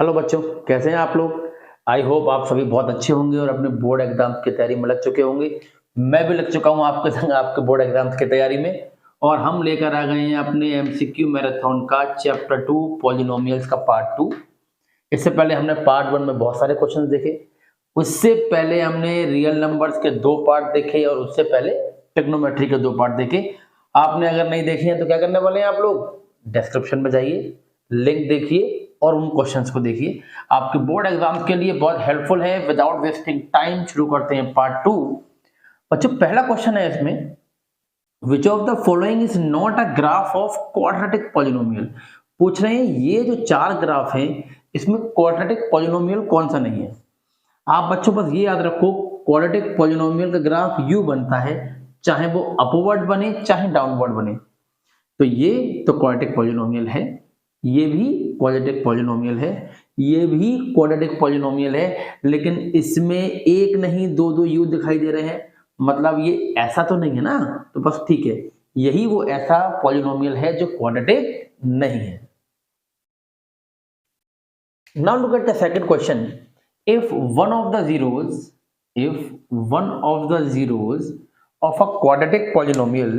Hello बच्चों, कैसे हैं आप लोग। आई होप आप सभी बहुत अच्छे होंगे और अपने बोर्ड एग्जाम की तैयारी में लग चुके होंगे। मैं भी लग चुका हूं आपके संग आपके बोर्ड एग्जाम्स की तैयारी में। और हम लेकर आ गए हैं अपने एमसीक्यू मैराथन का चैप्टर 2 पॉलिनोमियल्स का पार्ट 2। इससे पहले हमने पार्ट 1 में बहुत सारे क्वेश्चंस देखे। उससे पहले हमने रियल नंबर्स के 2 पार्ट देखे और उससे पहले ट्रिग्नोमेट्री के 2 पार्ट देखे। आपने अगर नहीं देखे हैं तो क्या करने वाले हैं आप लोग, डिस्क्रिप्शन में जाइए, लिंक देखिए और उन क्वेश्चंस को देखिए। आपके बोर्ड एग्जाम्स के लिए बहुत हेल्पफुल है। विदाउट वेस्टिंग टाइम शुरू करते हैं पार्ट 2। बच्चों, पहला क्वेश्चन है इसमें, विच of the following is not a graph of quadratic polynomial. पूछ रहे हैं ये जो 4 ग्राफ हैं इसमें क्वाड्रेटिक पॉलिनोमियल कौन सा नहीं है। आप बच्चों बस ये याद रखो, क्वाड्रेटिक पॉलिनोमियल का ग्राफ यू बनता है, चाहे वो अपवर्ड बने चाहे डाउनवर्ड बने। तो ये तो क्वाड्रेटिक पॉलिनोमियल है, ये भी क्वाड्रेटिक पॉलिनोमियल है, ये भी क्वाड्रेटिक पॉलिनोमियल है, लेकिन इसमें एक नहीं दो दो यू दिखाई दे रहे हैं, मतलब ये ऐसा तो नहीं है ना। तो बस ठीक है, यही वो ऐसा पॉलिनोमियल है जो क्वाड्रेटिक नहीं है। Now look at the second question. If one of the zeros of a quadratic polynomial,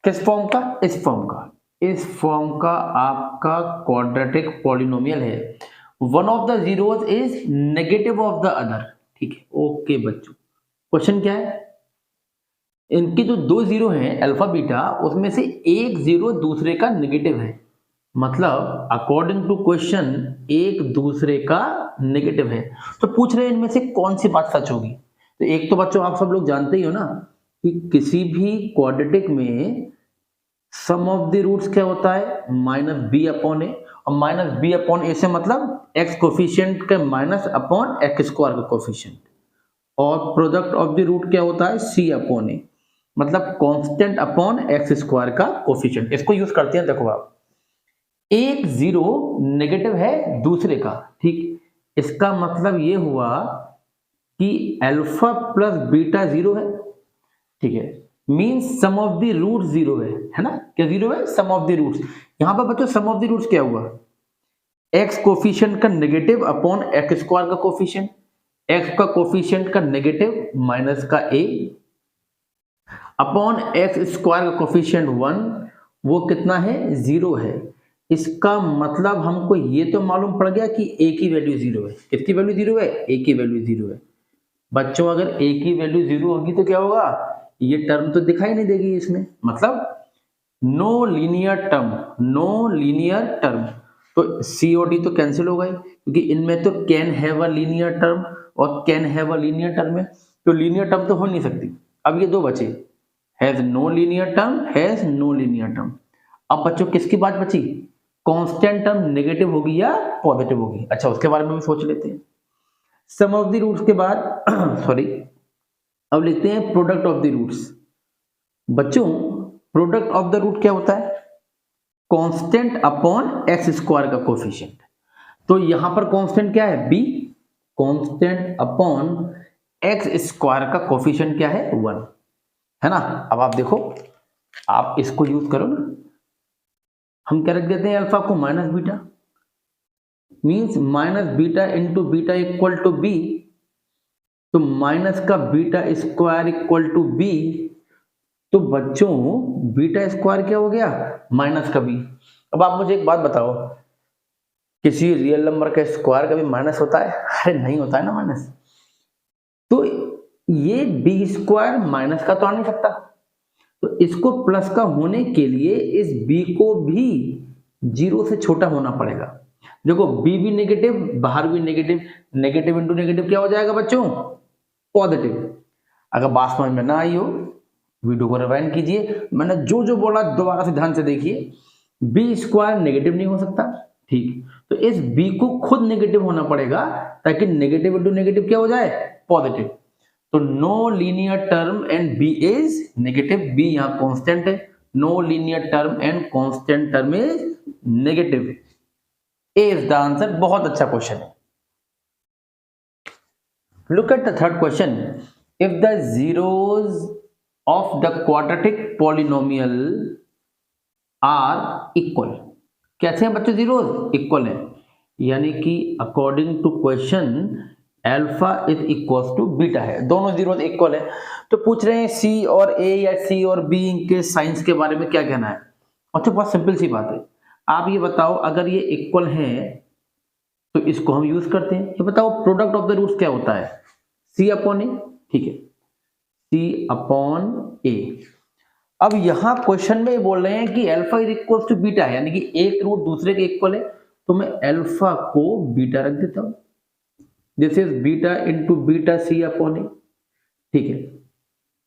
किस फॉर्म का, इस फॉर्म का आपका क्वाड्रेटिक पॉलिनोमियल है, one of the zeros is negative of the other. ठीक है, ओके बच्चों, क्वेश्चन क्या है, इनकी जो 2 जीरो हैं अल्फा बीटा, उसमें से एक जीरो दूसरे का नेगेटिव है, मतलब अकॉर्डिंग टू क्वेश्चन एक दूसरे का नेगेटिव है। तो पूछ रहे हैं इनमें से कौन सी बात सच होगी। तो एक तो बच्चों आप सब लोग जानते ही हो ना कि किसी भी क्वाड्रेटिक में सम ऑफ द रूट्स क्या होता है, माइनस बी अपॉन ए, और माइनस बी अपॉन ए से मतलब एक्स कोफिशिएंट के माइनस अपॉन एक्स स्क्वायर का कोफिशिएंट, और प्रोडक्ट ऑफ द रूट क्या होता है, सी अपॉन ए, मतलब कांस्टेंट अपॉन एक्स स्क्वायर का कोफिशिएंट। इसको यूज करते हैं, देखो आप, एक जीरो नेगेटिव है दूसरे का, ठीक, इसका मतलब ये हुआ कि अल्फा प्लस बीटा जीरो है, ठीक है, means sum of the root zero है ना, क्या जीरो है, सम ऑफ द रूट्स। यहां पर बच्चों सम ऑफ द रूट्स क्या हुआ, एक्स कोफिशिएंट का नेगेटिव अपॉन एक्स स्क्वायर का कोफिशिएंट, एक्स का कोफिशिएंट का नेगेटिव माइनस का ए अपॉन एक्स स्क्वायर का कोफिशिएंट 1, वो कितना है, जीरो है। इसका मतलब हमको ये तो मालूम पड़ गया कि ए की वैल्यू जीरो है। किसकी वैल्यू जीरो है, ए की वैल्यू जीरो है। बच्चों अगर ए की वैल्यू जीरो होगी तो क्या होगा, ये टर्म तो दिखाई नहीं देगी इसमें, मतलब नो लीनियर टर्म। तो सी और डी तो कैंसिल हो गए, क्योंकि इनमें तो can have a linear term और can have a linear term है, तो लीनियर टर्म तो हो नहीं सकती। अब ये दो बचे, हैज नो लीनियर टर्म। अब बच्चों किसकी बात बची, कांस्टेंट टर्म नेगेटिव होगी या पॉजिटिव होगी। अच्छा, उसके बारे में भी सोच लेते हैं। सम ऑफ द रूट्स के बाद सॉरी, अब लिखते हैं प्रोडक्ट ऑफ द रूट्स। बच्चों प्रोडक्ट ऑफ द रूट क्या होता है, कांस्टेंट अपॉन एक्स स्क्वायर का कोफिशिएंट। तो यहां पर कांस्टेंट क्या है, B, constant upon X square का कोफिशिएंट क्या है, 1 है ना। अब आप देखो, आप इसको यूज करो ना, हम क्या रख देते हैं, अल्फा को minus beta, means minus beta into beta equal to B, तो माइनस का beta square equal to B, तो बच्चों बीटा स्क्वायर क्या हो गया, माइनस का बी। अब आप मुझे एक बात बताओ, किसी रियल नंबर का स्क्वायर का भी माइनस होता है, अरे नहीं होता है ना माइनस। तो ये बी स्क्वायर माइनस का तो आ नहीं सकता, तो इसको प्लस का होने के लिए इस बी को भी जीरो से छोटा होना पड़ेगा। देखो बी भी नेगेटिव, बाहर भी नेगेटिव, नेगेटिव इंटू नेगेटिव क्या हो जाएगा बच्चों, पॉजिटिव। अगर बात समझ में ना आई हो, वीडियो को रिवाइंड कीजिए, मैंने जो जो बोला दोबारा से ध्यान से देखिए। बी स्क्वायर नेगेटिव नहीं हो सकता, ठीक, तो इस बी को खुद नेगेटिव होना पड़ेगा ताकि नेगेटिव इंटू नेगेटिव क्या हो जाए, पॉजिटिव। तो no linear term and B is negative, B यहां कांस्टेंट है, no linear term and constant term is negative. A is the answer. बहुत अच्छा क्वेश्चन है। Look at the third question, if the zeros of the quadratic polynomial are equal. कैसे हैं बच्चों, zeros equal है, यानी कि according to question alpha is equal to beta है, दोनों जीरो इक्वल है। तो पूछ रहे हैं सी और ए या सी और बी के साइंस के बारे में क्या कहना है। अच्छा, बहुत सिंपल सी बात है, आप ये बताओ अगर ये इक्वल है तो इसको हम यूज करते हैं। ये बताओ प्रोडक्ट ऑफ द रूट्स क्या होता है, सी अपॉन ए, ठीक है, सी अपॉन ए। अब यहां क्वेश्चन में बोल रहे हैं कि alpha is equal to beta है, यानी कि एक रूट दूसरे के इक्वल है, तो मैं अल्फा को बीटा रख देता हूं, this is beta into beta c upon a, ठीक है।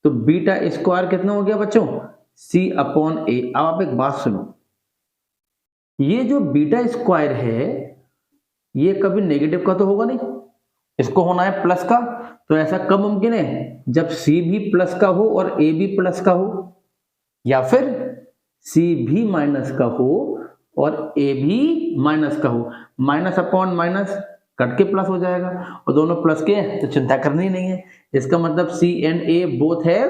तो बीटा स्क्वायर कितना हो गया बच्चों, सी अपॉन ए। अब आप एक बात सुनो, ये जो बीटा स्क्वायर है ये कभी नेगेटिव का तो होगा नहीं, इसको होना है प्लस का। तो ऐसा कब मुमकिन है, जब सी भी प्लस का हो और ए भी प्लस का हो, या फिर सी भी माइनस का हो और ए भी माइनस का हो। माइनस अपॉन माइनस कट के प्लस हो जाएगा, और दोनों प्लस के तो चिंता करनी नहीं है। इसका मतलब सी एंड ए बोथ है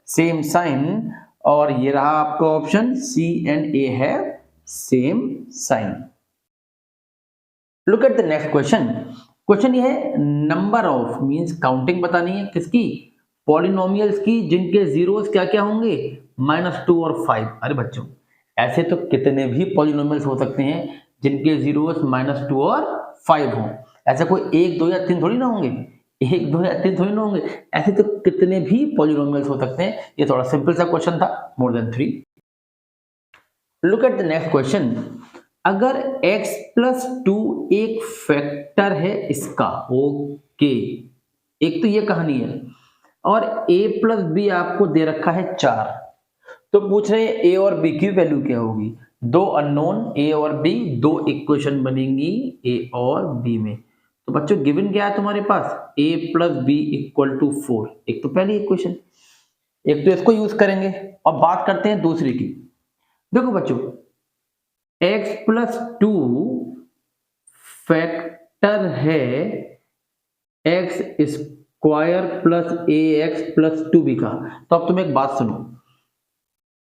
सेम साइन, और ये रहा आपका ऑप्शन, सी एंड ए है same sign. Look at the next question. Question ये है नंबर ऑफ, मींस काउंटिंग बतानी है किसकी, पॉलिनोमियल्स की जिनके जीरोस क्या क्या होंगे, -2 और 5। अरे बच्चों, ऐसे तो कितने भी पॉलिनोमियल्स हो सकते हैं जिनके जीरोस -2 और 5 हों। ऐसा कोई 1 2 या 3 थोड़ी ना होंगे, 1 2 या 3 थोड़ी ना होंगे, ऐसे तो कितने भी पॉलिनोमियल्स हो सकते हैं। ये थोड़ा सिंपल सा क्वेश्चन था, more than 3। Look at the next question. अगर x प्लस 2 एक फैक्टर है इसका, ओके, एक तो ये कहानी है, और a प्लस बी आपको दे रखा है 4, तो पूछ रहे हैं a और b की वैल्यू क्या होगी। दो अननोन a और b, दो इक्वेशन बनेंगी a और b में। तो बच्चों गिवन क्या है तुम्हारे पास, a plus B equal to 4, एक तो पहली इक्वेशन, एक तो इसको यूज करेंगे। और बात करते हैं दूसरी की। देखो बच्चों, x प्लस 2 फैक्टर है x स्क्वायर प्लस ए एक्स प्लस 2b का। तो अब तुम एक बात सुनो,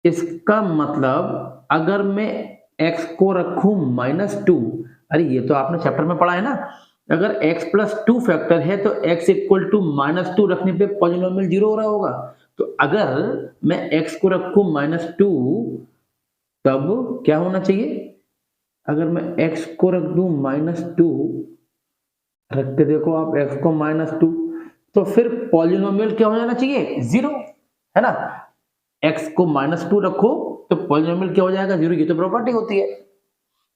इसका मतलब अगर मैं x को रखूं -2, अरे ये तो आपने चैप्टर में पढ़ा है ना, अगर x प्लस 2 फैक्टर है तो x इक्वल टू -2 रखने पे पॉलिनोमियल 0 हो रहा होगा। तो अगर मैं x को रखूं -2 तब क्या होना चाहिए, अगर मैं x को रख दूं -2, रख के देखो आप x को -2, तो फिर पॉलिनोमियल क्या हो जाना चाहिए, 0, है ना। x को -2 रखो तो पॉलिनोमियल क्या हो जाएगा, 0। ये तो प्रॉपर्टी होती है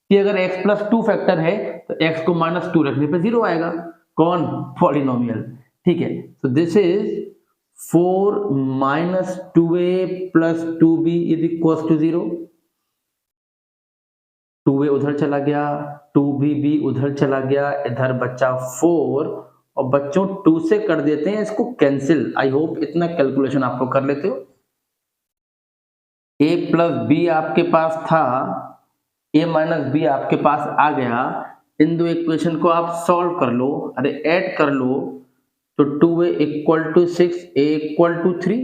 कि अगर x प्लस 2 फैक्टर है तो x को -2 रखने पे 0 आएगा। कौन, पॉलिनोमियल, ठीक है। तो this is 4 -2a plus 2b is equal to 0। 2a उधर चला गया, 2b उधर चला गया, इधर बचा 4, और बच्चों 2 से कर देते हैं इसको कैंसिल। आई होप इतना कैलकुलेशन आप लोग कर लेते हो। a प्लस बी आपके पास था, a माइनस बी आपके पास आ गया, इन दो इक्वेशन को आप सॉल्व कर लो, अरे ऐड कर लो, तो 2a equal to 6, a equal to 3,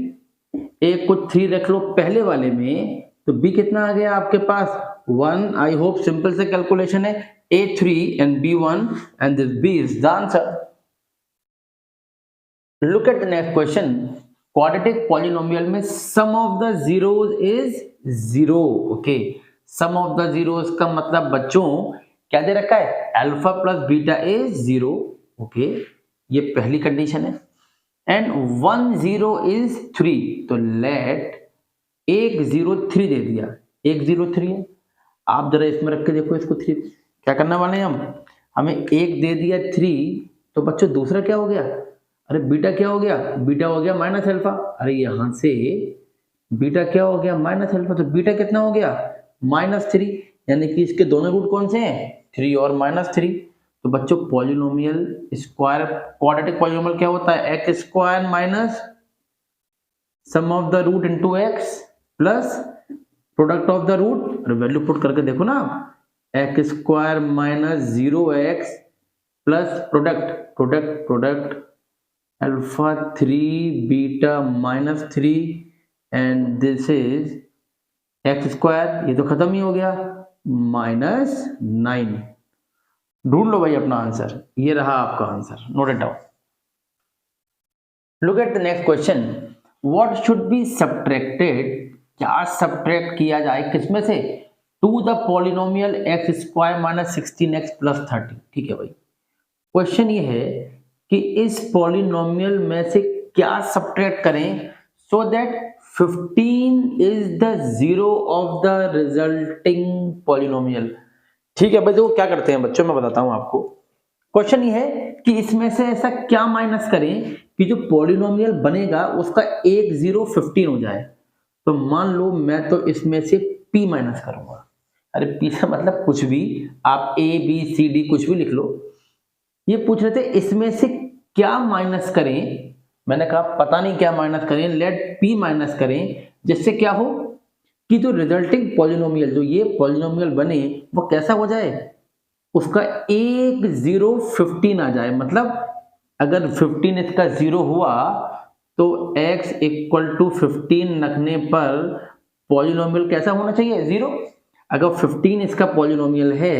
a को 3 रख लो पहले वाले में, तो b कितना आ गया आपके पास, 1। आई होप सिंपल से कैलकुलेशन है, a3 and b1 and this b is the answer. Look at the next question. Quadratic polynomial में sum of the zeros is 0, okay. Sum of the zeros का मतलब बच्चों क्या दे रखा है, alpha plus beta is 0, okay, ये पहली कंडीशन है। एंड 1 0 इज 3, तो लेट 1 0 3 दे दिया, 1 0 3 है। आप जरा इसमें रख के देखो इसको, 3 क्या करने वाले हैं हम, हमें 1 दे दिया 3, तो बच्चों दूसरा क्या हो गया, अरे बीटा क्या हो गया, बीटा हो गया माइनस अल्फा। अरे यहां से बीटा क्या हो गया, माइनस अल्फा, तो बीटा कितना हो गया, -3, यानी कि इसके दोनों रूट कौन से हैं, 3 और -3। तो बच्चों पॉलिनोमियल स्क्वायर, क्वाड्रेटिक पॉलिनोमियल क्या होता है, X square minus sum of the root into X plus product of the root, value put करके देखो ना, X square minus 0x plus product alpha 3 beta -3 and this is x square, ये तो खत्म ही हो गया, -9। ढूंढ लो भाई अपना आंसर, ये रहा आपका answer, note it down. Look at the next question, what should be subtracted, क्या सब्ट्रैक्ट किया जाए किसमें से, to the polynomial X square minus 16x plus 30। ठीक है भाई, क्वेश्चन ये है कि इस पॉलिनोमियल में से क्या सब्ट्रैक्ट करें so that 15 is the zero of the resulting polynomial. ठीक है भाई, देखो क्या करते हैं बच्चों, मैं बताता हूं आपको। क्वेश्चन ये है कि इसमें से ऐसा क्या माइनस करें कि जो पॉलिनोमियल बनेगा उसका एक जीरो 15 हो जाए। तो मान लो मैं तो इसमें से p माइनस करूंगा। अरे p का मतलब कुछ भी, आप a b c d कुछ भी लिख लो। ये पूछ रहे थे इसमें से क्या माइनस करें, मैंने कहा पता नहीं क्या माइनस करें, लेट p माइनस करें जिससे क्या हो कि जो रिजल्टिंग पॉलिनोमियल, जो ये पॉलिनोमियल बने वो कैसा हो जाए, उसका एक जीरो 15 आ जाए। मतलब अगर 15 इसका जीरो हुआ तो x इक्वल टू 15 रखने पर पॉलिनोमियल कैसा होना चाहिए, जीरो। अगर 15 इसका पॉलिनोमियल है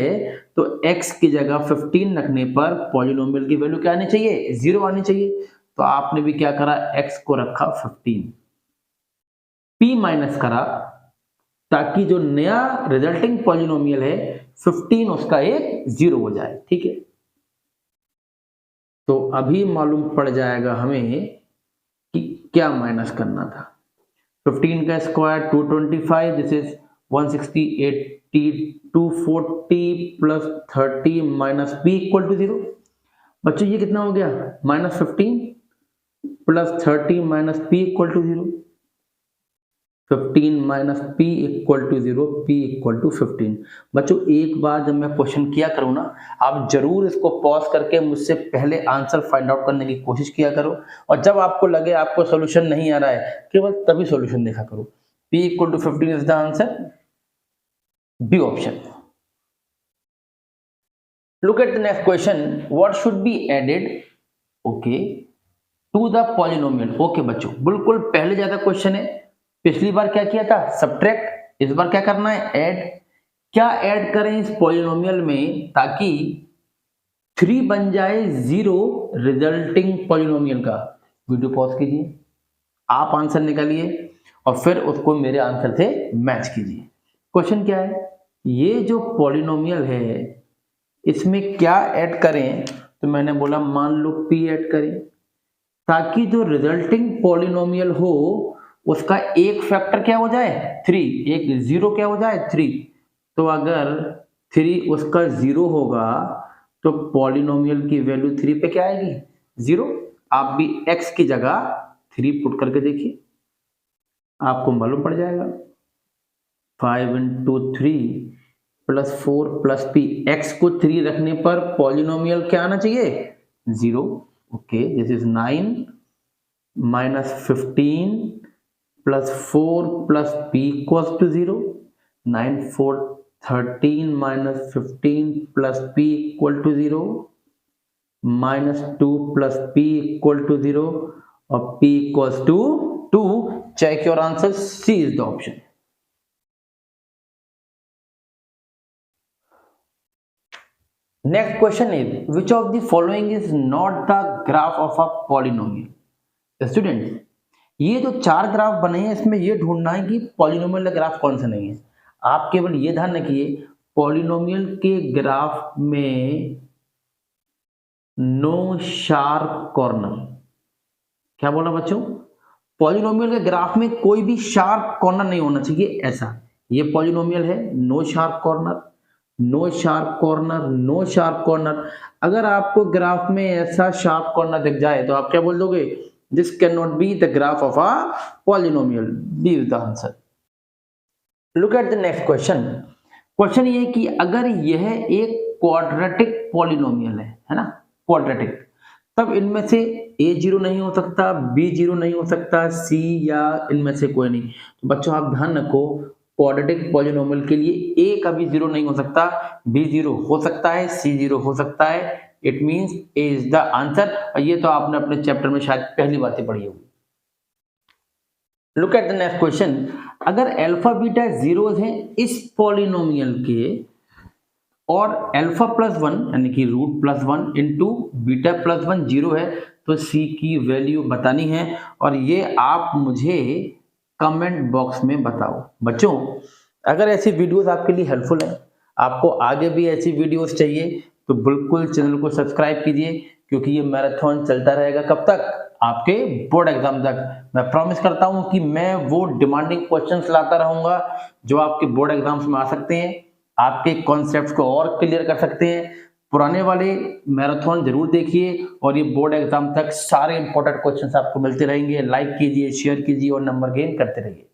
तो x की जगह 15 रखने पर पॉलिनोमियल की वैल्यू क्या आनी चाहिए, जीरो आनी चाहिए। तो आपने भी क्या करा, x को रखा 15, p माइनस करा ताकि जो नया रिजल्टिंग पॉलिनोमियल है 15 उसका एक जीरो हो जाए। ठीक है, तो अभी मालूम पड़ जाएगा हमें कि क्या माइनस करना था। 15 का स्क्वायर 225, दिस इज 160, 80, 240 plus 30 minus p equal to zero. बच्चों ये कितना हो गया, minus 15 plus 30 minus p equal to zero. 15 minus p equal to zero, p equal to 15। बच्चों एक बार जब मैं क्वेश्चन किया करूँ ना, आप जरूर इसको पॉज करके मुझसे पहले आंसर फाइंड आउट करने की कोशिश किया करो, और जब आपको लगे आपको सोल्यूशन नहीं आ रहा है केवल तभी सोल्यूशन देखा करो। p equal to 15 is the answer, B option. Look at the next question, what should be added okay to the polynomial. Okay बच्चों, बिल्कुल पहले जैसा क्वेश्चन है। पिछली बार क्या किया था, सब्ट्रैक्ट, इस बार क्या करना है, ऐड। क्या ऐड करें इस पॉलिनोमियल में ताकि 3 बन जाए जीरो रिजल्टिंग पॉलिनोमियल का। वीडियो पॉज कीजिए, आप आंसर निकालिए और फिर उसको मेरे आंसर से मैच कीजिए। क्वेश्चन क्या है, ये जो पॉलिनोमियल है इसमें क्या ऐड करें, तो मैंने बोला मान लो p ऐड करें ताकि जो रिजल्टिंग पॉलिनोमियल हो उसका एक फैक्टर क्या हो जाए, 3, एक जीरो क्या हो जाए, 3। तो अगर 3 उसका जीरो होगा तो पॉलिनोमियल की वैल्यू 3 पे क्या आएगी, जीरो। आप भी x की जगह 3 पुट करके देखिए, आपको मालूम पड़ जाएगा। 5 into 3 plus 4 plus p, x को 3 रखने पर पॉलिनोमियल क्या आना चाहिए, zero. Okay, this is 9 minus 15 plus 4 plus p equals to 0। 9 4 13 minus 15 plus p equal to 0, minus 2 plus p equal to 0 और p equals to 2। Check your answer, C is the option. Next question is which of the following is not the graph of a polynomial. Student, ये जो 4 graph बने हैं इसमें ये ढूंढना है कि पॉलिनोमियल ग्राफ कौन सा नहीं है। आप केवल ये ध्यान रखिए, पॉलिनोमियल के ग्राफ में नो शार्प कॉर्नर। क्या बोला बच्चों, पॉलिनोमियल के ग्राफ में कोई भी शार्प कॉर्नर नहीं होना चाहिए ऐसा। ये पॉलिनोमियल है, no sharp corner, no sharp corner, no sharp corner. अगर आपको ग्राफ में ऐसा शार्प कॉर्नर दिख जाए तो आप क्या बोल दोगे, this cannot be the graph of a polynomial, B is the answer। look at the next question। Question ये कि अगर यह एक क्वाड्रेटिक पॉलिनोमियल है ना, क्वाड्रेटिक, तब इनमें से a जीरो नहीं हो सकता, b जीरो नहीं हो सकता, c या इनमें से कोई नहीं। तो बच्चों आप ध्यान रखो, क्वाड्रेटिक पॉलिनोमियल के लिए a कभी जीरो नहीं हो सकता, b जीरो हो सकता है, c जीरो हो सकता है। It means A is the answer. और ये तो आपने अपने चैप्टर में शायद पहली बातें पढ़ी होगी। Look at the next question, अगर अल्फा बीटा जीरोस हैं इस पॉलिनोमियल के, और अल्फा प्लस 1 यानी कि root plus 1 into beta plus 1 0 है, तो सी की वैल्यू बतानी है और ये आप मुझे कमेंट बॉक्स में बताओ। बच्चों, अगर ऐसी वीडियोस आपके लिए हेल्पफुल है, आपको आगे भी ऐसी वीडियोस चाहिए, तो बिल्कुल चैनल को सब्सक्राइब कीजिए, क्योंकि ये मैराथन चलता रहेगा कब तक? आपके बोर्ड एग्जाम तक। मैं प्रॉमिस करता हूं कि मैं वो डिमांडिंग क्वेश्चंस लाता रहूंगा जो आपके बोर्ड एग्जाम्स में आ सकते हैं, आपके कॉन्सेप्ट्स को और क्लियर कर सकते हैं। पुराने वाले मैराथन जरूर देखिए और ये बोर्ड एग्जाम तक सारे इंपॉर्टेंट क्वेश्चंस आपको मिलते रहेंगे। लाइक कीजिए, शेयर कीजिए और नंबर गेन करते रहिए।